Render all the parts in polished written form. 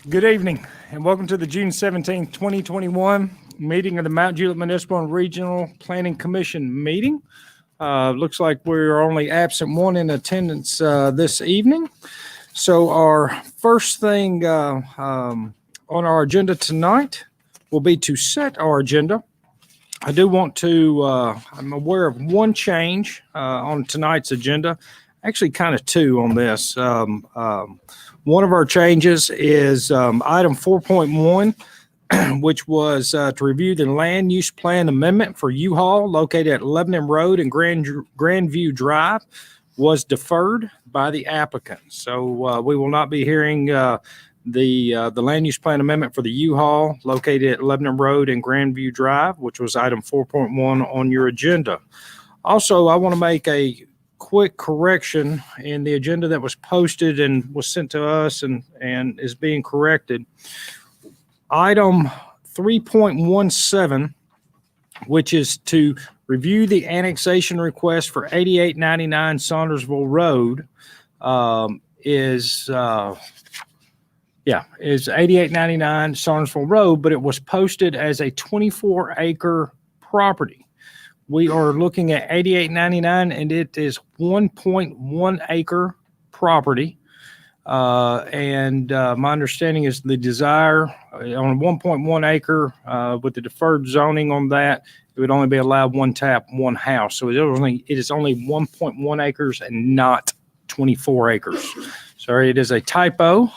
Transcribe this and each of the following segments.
Good evening and welcome to the June 17th, 2021 meeting of the Mount Juliet Municipal and Regional Planning Commission meeting. Looks like we're only absent one in attendance this evening. So our first thing on our agenda tonight will be to set our agenda. I do want to, I'm aware of one change on tonight's agenda, actually kind of two on this. One of our changes is item 4.1, which was to review the land use plan amendment for U-Haul located at Lebanon Road and Grandview Drive was deferred by the applicant. So we will not be hearing the land use plan amendment for the U-Haul located at Lebanon Road and Grandview Drive, which was item 4.1 on your agenda. Also, I want to make a quick correction in the agenda that was posted and was sent to us and is being corrected. Item 3.17, which is to review the annexation request for 8899 Saundersville Road, is 8899 Saundersville Road, but it was posted as a 24-acre property. We are looking at 8899 and it is 1.1 acre property. And my understanding is the desire on 1.1 acre with the deferred zoning on that, it would only be allowed one tap, one house. So it is only 1.1 acres and not 24 acres. Sorry, it is a typo.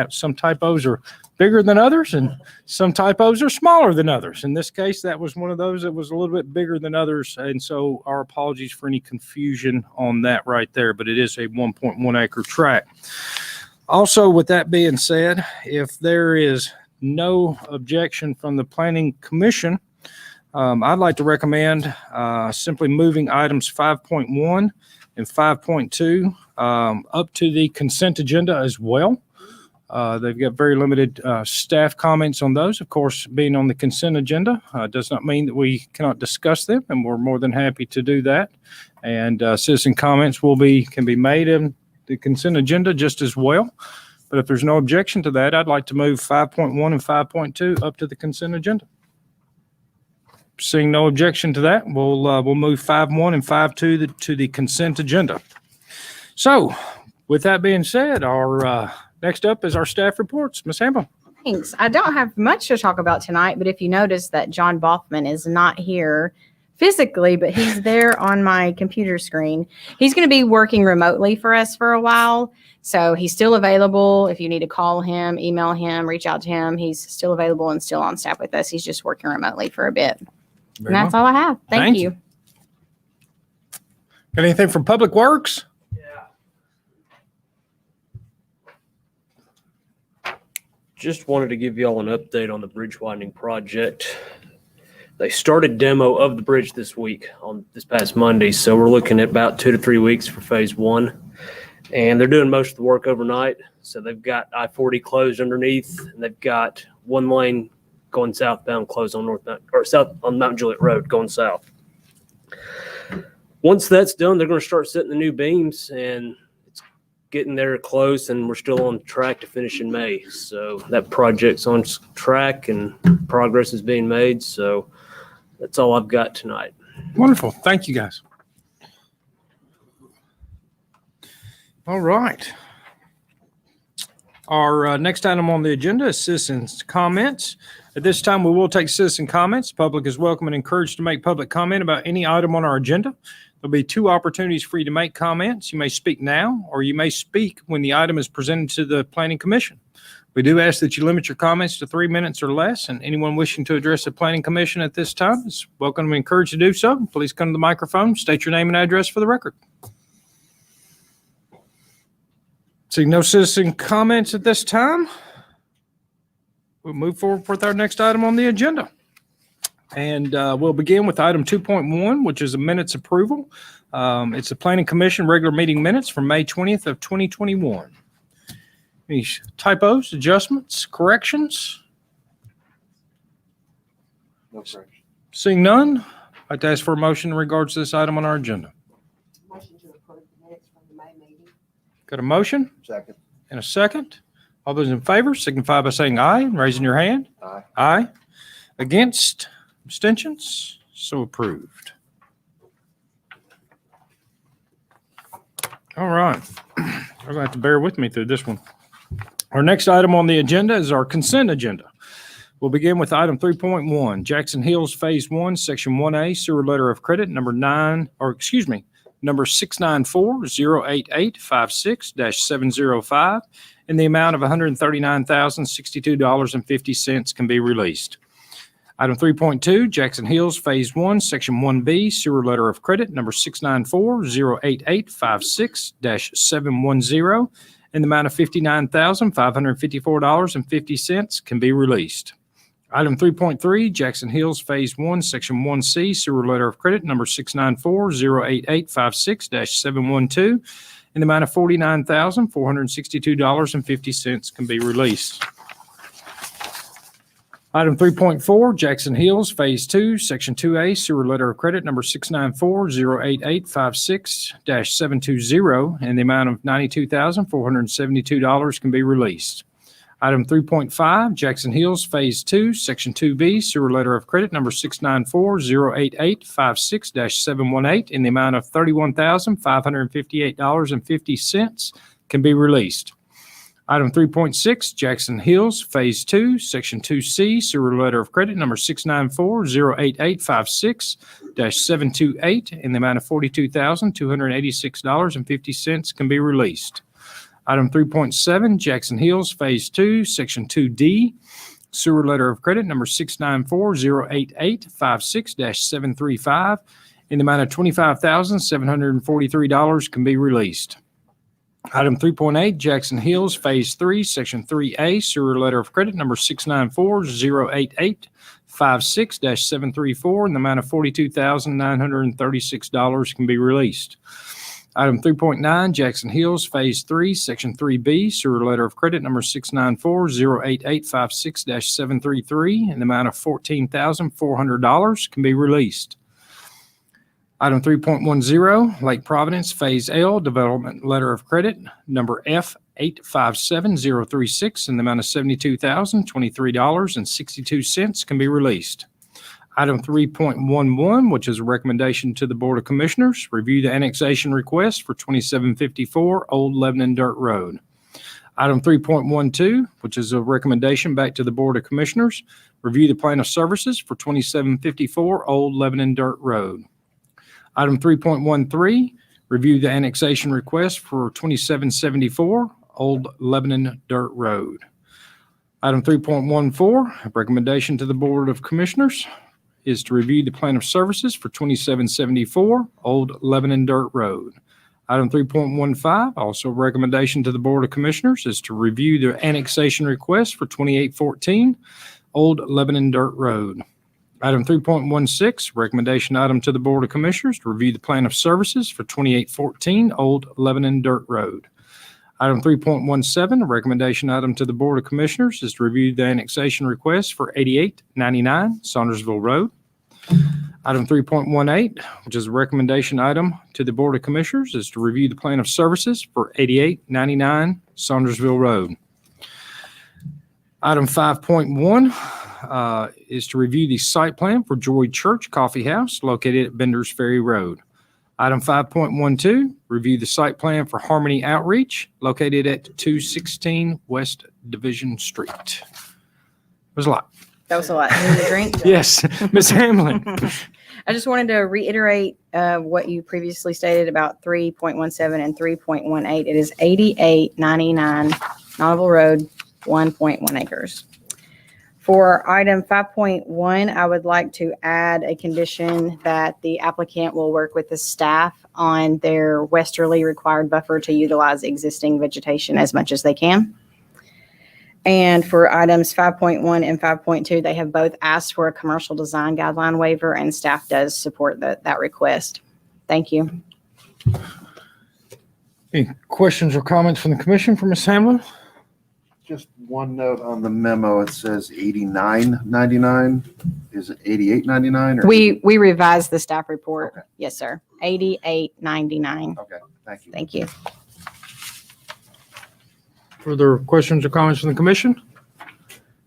Some typos are bigger than others and some typos are smaller than others. In this case, that was one of those that was a little bit bigger than others. And so our apologies for any confusion on that right there, but it is a 1.1 acre tract. Also, with that being said, if there is no objection from the Planning Commission, I'd like to recommend simply moving items 5.1 and 5.2 up to the consent agenda as well. They've got very limited staff comments on those. Of course, being on the consent agenda does not mean that we cannot discuss them, and we're more than happy to do that. And citizen comments can be made in the consent agenda just as well. But if there's no objection to that, I'd like to move 5.1 and 5.2 up to the consent agenda. Seeing no objection to that, we'll move 5.1 and 5.2 to the consent agenda. So, with that being said, our next up is our staff reports. Ms. Hamble. Thanks. I don't have much to talk about tonight, but if you notice that John Bothman is not here physically, but he's there on my computer screen. He's going to be working remotely for us for a while. So he's still available. If you need to call him, email him, reach out to him, he's still available and still on staff with us. He's just working remotely for a bit. And that's all I have. Thank you. Got anything from Public Works? Just wanted to give you all an update on the bridge widening project. They started demo of the bridge this week on this past Monday. So we're looking at about 2 to 3 weeks for phase one. And they're doing most of the work overnight. So they've got I-40 closed underneath, and they've got one lane going southbound closed on south on Mount Juliet Road going south. Once that's done, they're going to start setting the new beams, and getting there close, and we're still on track to finish in May. So that project's on track and progress is being made. So that's all I've got tonight. Wonderful. Thank you, guys. All right. Our next item on the agenda is citizens' comments. At this time, we will take citizen comments. The public is welcome and encouraged to make public comment about any item on our agenda. There'll be 2 opportunities for you to make comments. You may speak now, or you may speak when the item is presented to the Planning Commission. We do ask that you limit your comments to 3 minutes or less, and anyone wishing to address the Planning Commission at this time is welcome and encouraged to do so. Please come to the microphone, state your name and address for the record. Seeing no citizen comments at this time, we'll move forward with our next item on the agenda. And we'll begin with item 2.1, which is a minutes approval. It's the Planning Commission regular meeting minutes from May 20th of 2021. Any typos, adjustments, corrections? No correction. Seeing none, I'd like to ask for a motion in regards to this item on our agenda. Motion to approve the minutes from the May meeting. Got a motion Second. and a second. All those in favor signify by saying aye and raising your hand. Aye. Aye. Against? Abstentions? So approved. All right. You're going to have to bear with me through this one. Our next item on the agenda is our consent agenda. We'll begin with item 3.1, Jackson Hills Phase 1, Section 1A, Sewer Letter of Credit number 694-088-56-705 in the amount of $139,062.50 can be released. Item 3.2, Jackson Hills Phase 1, Section 1B, Sewer Letter of Credit number 694-088-56-710 in the amount of $59,554.50 can be released. Item 3.3, Jackson Hills Phase 1, Section 1C, Sewer Letter of Credit number 694-088-56-712 in the amount of $49,462.50 can be released. Item 3.4, Jackson Hills Phase 2, Section 2A, Sewer Letter of Credit number 694-088-56-720 in the amount of $92,472 can be released. Item 3.5, Jackson Hills Phase 2, Section 2B, Sewer Letter of Credit number 694-088-56-718 in the amount of $31,558.50 can be released. Item 3.6, Jackson Hills Phase 2, Section 2C, Sewer Letter of Credit number 694-088-56-728 in the amount of $42,286.50 can be released. Item 3.7, Jackson Hills Phase 2, Section 2D, Sewer Letter of Credit number 694-088-56-735 in the amount of $25,743 can be released. Item 3.8, Jackson Hills Phase 3, Section 3A, Sewer Letter of Credit number 694-088-56-734 in the amount of $42,936 can be released. Item 3.9, Jackson Hills Phase 3, Section 3B, Sewer Letter of Credit number 694-088-56-733 in the amount of $14,400 can be released. Item 3.10, Lake Providence Phase L, Development Letter of Credit number F857036 in the amount of $72,023.62 can be released. Item 3.11, which is a recommendation to the Board of Commissioners, review the annexation request for 2754 Old Lebanon Dirt Road. Item 3.12, which is a recommendation back to the Board of Commissioners, review the plan of services for 2754 Old Lebanon Dirt Road. Item 3.13, review the annexation request for 2774 Old Lebanon Dirt Road. Item 3.14, a recommendation to the Board of Commissioners is to review the plan of services for 2774 Old Lebanon Dirt Road. Item 3.15, also a recommendation to the Board of Commissioners is to review the annexation request for 2814 Old Lebanon Dirt Road. Item 3.16, recommendation item to the Board of Commissioners to review the plan of services for 2814 Old Lebanon Dirt Road. Item 3.17, a recommendation item to the Board of Commissioners is to review the annexation request for 8899 Saundersville Road. Item 3.18, which is a recommendation item to the Board of Commissioners, is to review the plan of services for 8899 Saundersville Road. Item 5.1 is to review the site plan for Joy Church Coffee House located at Bender's Ferry Road. Item 5.12, review the site plan for Harmony Outreach located at 216 West Division Street. It was a lot. That was a lot. You need a drink? Yes, Ms. Hamlin. I just wanted to reiterate what you previously stated about 3.17 and 3.18. It is 8899 Novel Road, 1.1 acres. For item 5.1, I would like to add a condition that the applicant will work with the staff on their westerly required buffer to utilize existing vegetation as much as they can. And for items 5.1 and 5.2, they have both asked for a commercial design guideline waiver, and staff does support that request. Thank you. Any questions or comments from the commission for Ms. Hamlin? Just one note on the memo. It says 89.99. Is it 88.99 or? We revised the staff report. Okay. Yes, sir. 88.99. Okay, thank you. Thank you. Further questions or comments from the commission?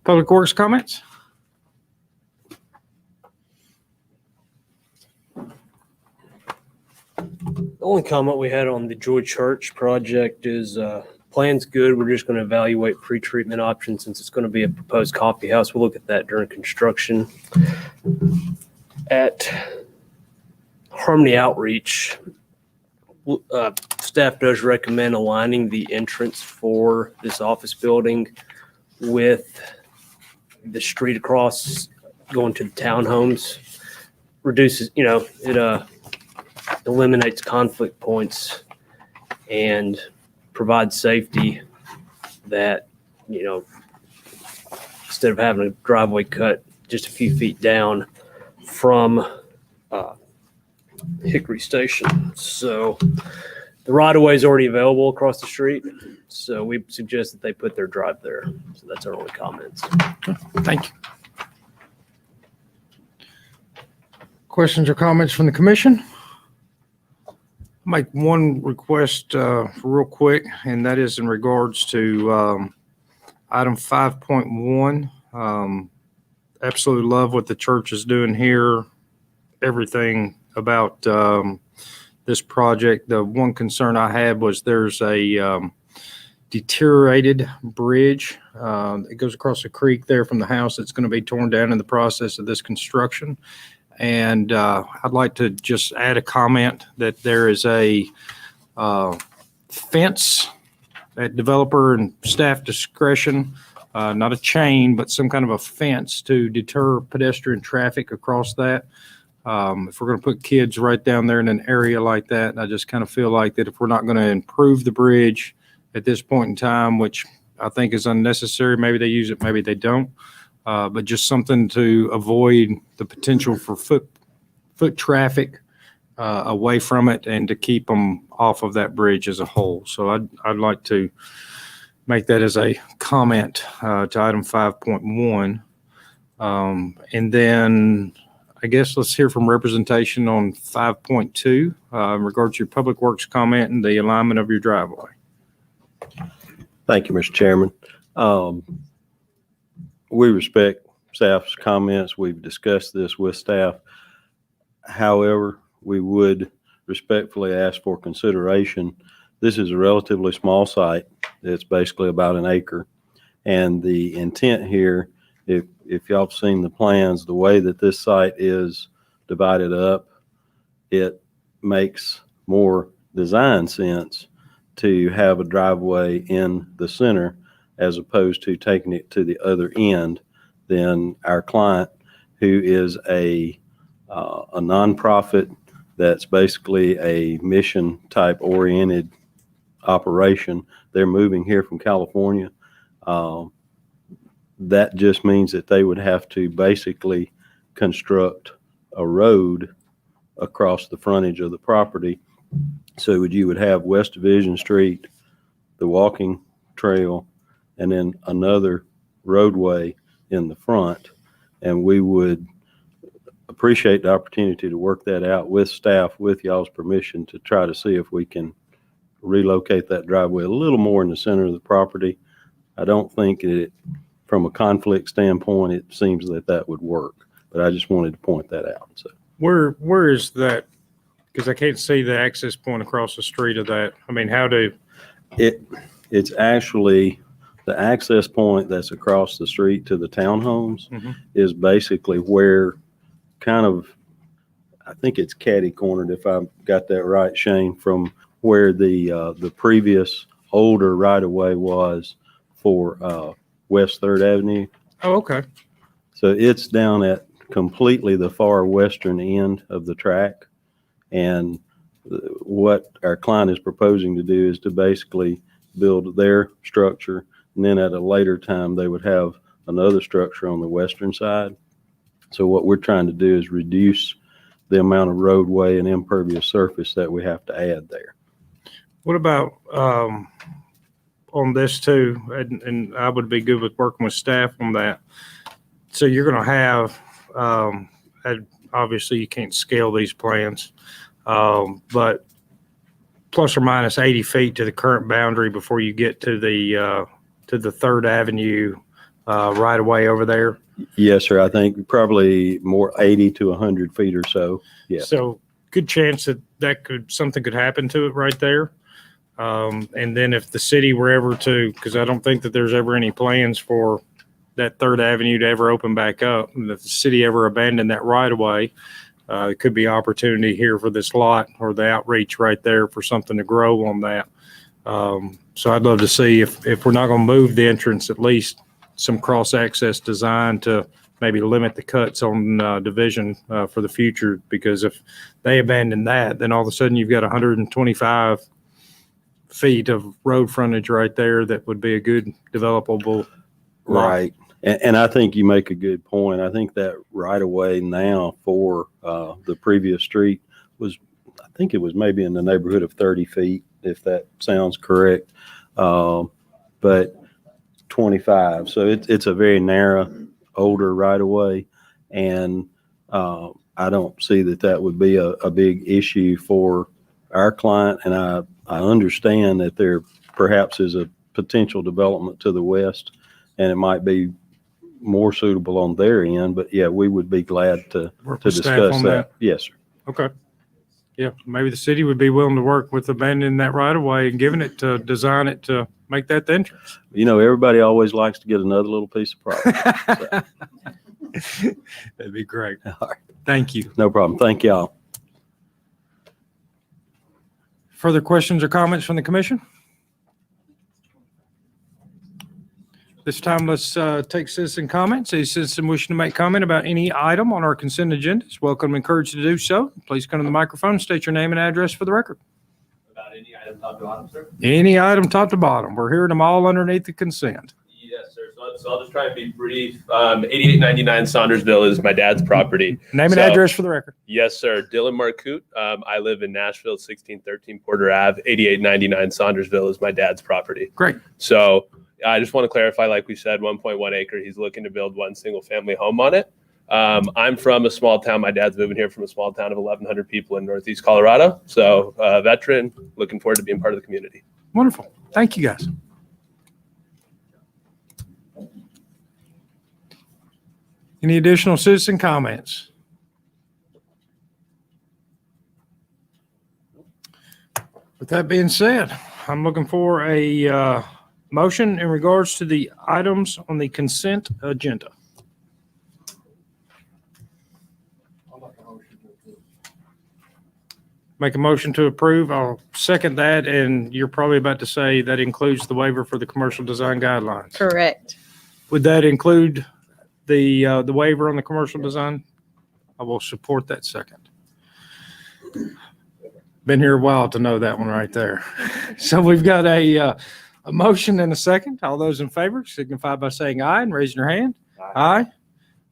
Public Works comments? The only comment we had on the Joy Church project is plan's good. We're just going to evaluate pre-treatment options since it's going to be a proposed coffee house. We'll look at that during construction. At Harmony Outreach, staff does recommend aligning the entrance for this office building with the street across going to the townhomes. Reduces, it eliminates conflict points and provides safety that, instead of having a driveway cut just a few feet down from Hickory Station. So the right of way is already available across the street. So we suggest that they put their drive there. So that's our only comments. Thank you. Questions or comments from the commission? Make one request real quick, and that is in regards to item 5.1. Absolutely love what the church is doing here. Everything about this project. The one concern I had was there's a deteriorated bridge. It goes across the creek there from the house that's going to be torn down in the process of this construction. And I'd like to just add a comment that there is a fence at developer and staff discretion, not a chain, but some kind of a fence to deter pedestrian traffic across that. If we're going to put kids right down there in an area like that, I just kind of feel like that if we're not going to improve the bridge at this point in time, which I think is unnecessary, maybe they use it, maybe they don't. But just something to avoid the potential for foot traffic away from it and to keep them off of that bridge as a whole. So I'd like to make that as a comment to item 5.1. And then I guess let's hear from representation on 5.2 in regards to your public works comment and the alignment of your driveway. Thank you, Mr. Chairman. We respect staff's comments. We've discussed this with staff. However, we would respectfully ask for consideration. This is a relatively small site. It's basically about an acre. And the intent here, if y'all have seen the plans, the way that this site is divided up, it makes more design sense to have a driveway in the center as opposed to taking it to the other end. Then our client, who is a nonprofit that's basically a mission type oriented operation, they're moving here from California. That just means that they would have to basically construct a road across the frontage of the property. So you would have West Division Street, the walking trail, and then another roadway in the front. And we would appreciate the opportunity to work that out with staff, with y'all's permission, to try to see if we can relocate that driveway a little more in the center of the property. I don't think it, from a conflict standpoint, it seems that would work, but I just wanted to point that out. So Where is that? Because I can't see the access point across the street of that. I mean, it's actually the access point that's across the street to the townhomes is basically where kind of, I think it's catty cornered, if I got that right, Shane, from where the previous older right of way was for West 3rd Avenue. Oh, okay. So it's down at completely the far western end of the track. And what our client is proposing to do is to basically build their structure. And then at a later time, they would have another structure on the western side. So what we're trying to do is reduce the amount of roadway and impervious surface that we have to add there. What about on this too? And I would be good with working with staff on that. So you're going to have, obviously you can't scale these plans, but plus or minus 80 feet to the current boundary before you get to the 3rd Avenue right away over there. Yes, sir. I think probably more 80 to 100 feet or so. Yes. So good chance that something could happen to it right there. And then if the city were ever to, because I don't think that there's ever any plans for that 3rd Avenue to ever open back up, and if the city ever abandoned that right of way, it could be opportunity here for this lot or the outreach right there for something to grow on that. So I'd love to see if we're not going to move the entrance, at least some cross-access design to maybe limit the cuts on Division for the future, because if they abandon that, then all of a sudden you've got 125 feet of road frontage right there that would be a good developable lot. Right. And I think you make a good point. I think that right away now for the previous street was, I think it was maybe in the neighborhood of 30 feet, if that sounds correct. But 25. So it's a very narrow, older right away. And I don't see that would be a big issue for our client. And I understand that there perhaps is a potential development to the west, and it might be more suitable on their end, but yeah, we would be glad to Work with staff discuss on that. Yes, sir. Okay. Yeah, maybe the city would be willing to work with abandoning that right of way and giving it to design it to make that the entrance. You know, everybody always likes to get another little piece of property. That'd be great. All right. Thank you. No problem. Thank y'all. Further questions or comments from the commission? This time, let's take citizen comments. A citizen wishing to make comment about any item on our consent agenda is welcome and encouraged to do so. Please come to the microphone, state your name and address for the record. About any item top to bottom, sir? Any item top to bottom. We're hearing them all underneath the consent. Yes, sir. So I'll just try and be brief. 8899 Saundersville is my dad's property. Name and address for the record. Yes, sir. Dylan Marcoot. I live in Nashville, 1613 Porter Ave. 8899 Saundersville is my dad's property. Great. So I just want to clarify, like we said, 1.1 acre. He's looking to build one single family home on it. I'm from a small town. My dad's moving here from a small town of 1,100 people in Northeast Colorado. So veteran, looking forward to being part of the community. Wonderful. Thank you, guys. Any additional citizen comments? With that being said, I'm looking for a motion in regards to the items on the consent agenda. Make a motion to approve. I'll second that, and you're probably about to say that includes the waiver for the commercial design guidelines. Correct. Would that include the waiver on the commercial design? I will support that second. Been here a while to know that one right there. So we've got a motion and a second. All those in favor signify by saying aye and raising your hand. Aye.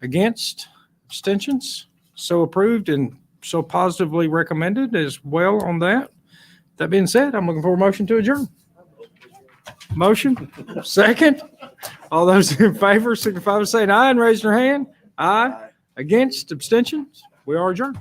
Against? Abstentions? So approved and so positively recommended as well on that. That being said, I'm looking for a motion to adjourn. Motion, second. All those in favor signify by saying aye and raise your hand. Aye. Against? Abstentions? We are adjourned.